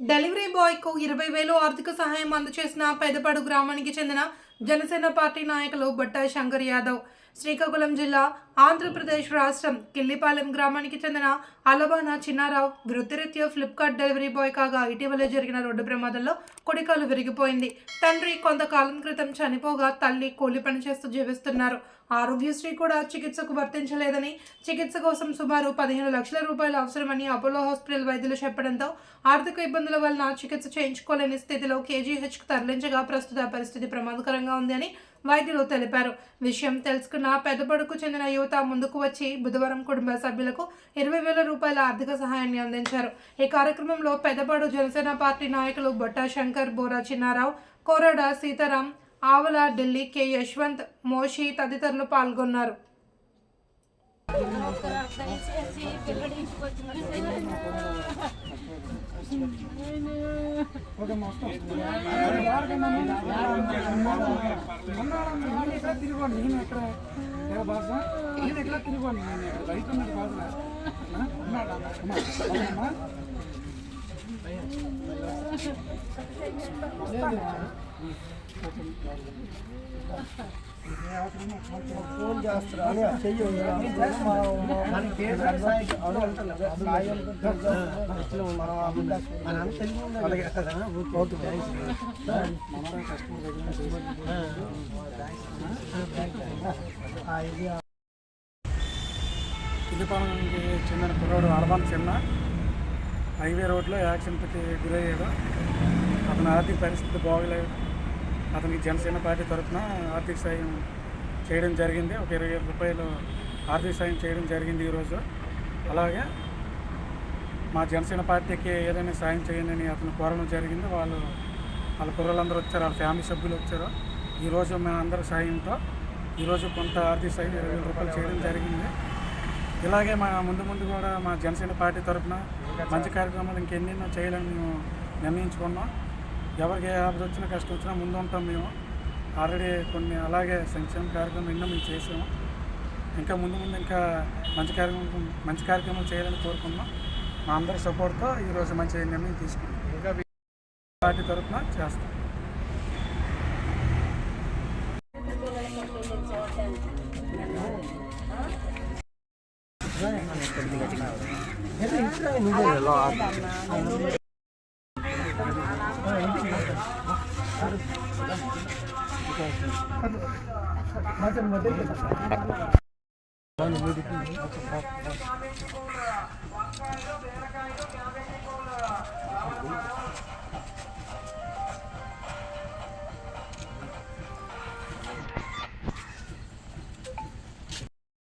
Delivery బాయ్కు 20,000 ఆర్థిక సహాయం అందజేసిన పెదపాడు గ్రామానికి చెందిన జనసేన పార్టీ నాయకులు బొట్టాయి శంకర్ యాదవ్. శ్రీకాకుళం జిల్లా, ఆంధ్రప్రదేశ్ రాష్ట్రం కిల్లిపాలెం గ్రామానికి చెందిన అలబాన చిన్నారావు వృత్తిరీత్యా ఫ్లిప్కార్ట్ డెలివరీ బాయ్ కాగా ఇటీవలే జరిగిన రోడ్డు ప్రమాదంలో కుడికాలు విరిగిపోయింది. తండ్రి కొంతకాలం క్రితం చనిపోగా తల్లి కూలి పని చేస్తూ జీవిస్తున్నారు. ఆరోగ్యశ్రీ కూడా చికిత్సకు వర్తించలేదని, చికిత్స కోసం సుమారు 15 లక్షల రూపాయలు అవసరమని అపోలో హాస్పిటల్ వైద్యులు చెప్పడంతో ఆర్థిక ఇబ్బందుల వలన చికిత్స చేయించుకోలేని స్థితిలో కేజీహెచ్కు తరలించగా ప్రస్తుత పరిస్థితి ప్రమాదకరంగా ఉంది అని వైద్యులు తెలిపారు. విషయం తెలుసుకున్న పెదపడుకు చెందిన యువత ముందుకు వచ్చి బుధవారం కుటుంబ సభ్యులకు 20,000 రూపాయల ఆర్థిక సహాయాన్ని అందించారు. ఈ కార్యక్రమంలో పెదపడు జనసేన పార్టీ నాయకులు బొట్టా శంకర్, బోరా చిన్నారావు, కోరడ సీతారాం, ఆవల ఢిల్లీ, కె యశ్వంత్, మోషి తదితరులు పాల్గొన్నారు. ఫోన్ చేస్తారు అని చెయ్యి కిల్లిపాలెంకి చెందిన కుర్రాడు అలబాన చిన్న హైవే రోడ్లో యాక్సిడెంట్కి గురయ్యాడు. అతని ఆర్థిక పరిస్థితి బాగోలేదు. అతనికి జనసేన పార్టీ తరఫున ఆర్థిక సాయం చేయడం జరిగింది. ఒక 20,000 రూపాయలు ఆర్థిక సాయం చేయడం జరిగింది ఈరోజు. అలాగే మా జనసేన పార్టీకి ఏదైనా సాయం చేయండి అతను కోరడం జరిగింది. వాళ్ళ కుర్రలందరూ వచ్చారు, వాళ్ళ ఫ్యామిలీ సభ్యులు వచ్చారు. ఈరోజు మేమందరి సాయంతో ఈరోజు కొంత ఆర్థిక సాయం 20,000 రూపాయలు చేయడం జరిగింది. ఇలాగే మా ముందు కూడా మా జనసేన పార్టీ తరఫున మంచి కార్యక్రమాలు ఇంకెన్నెన్నో చేయాలని మేము నిర్ణయించుకున్నాం. ఎవరికి ఏ ఆపద వచ్చినా కష్టం వచ్చినా ముందు ఉంటాం. మేము ఆల్రెడీ కొన్ని అలాగే సంక్షేమ కార్యక్రమం ఎన్నో మేము చేసాము. ఇంకా ముందు ఇంకా మంచి కార్యక్రమాలు చేయాలని కోరుకున్నాం. మా అందరి సపోర్ట్తో ఈరోజు మంచి నిర్ణయం తీసుకున్నాం. ఇంకా పార్టీ తరఫున చేస్తాం. మధ్య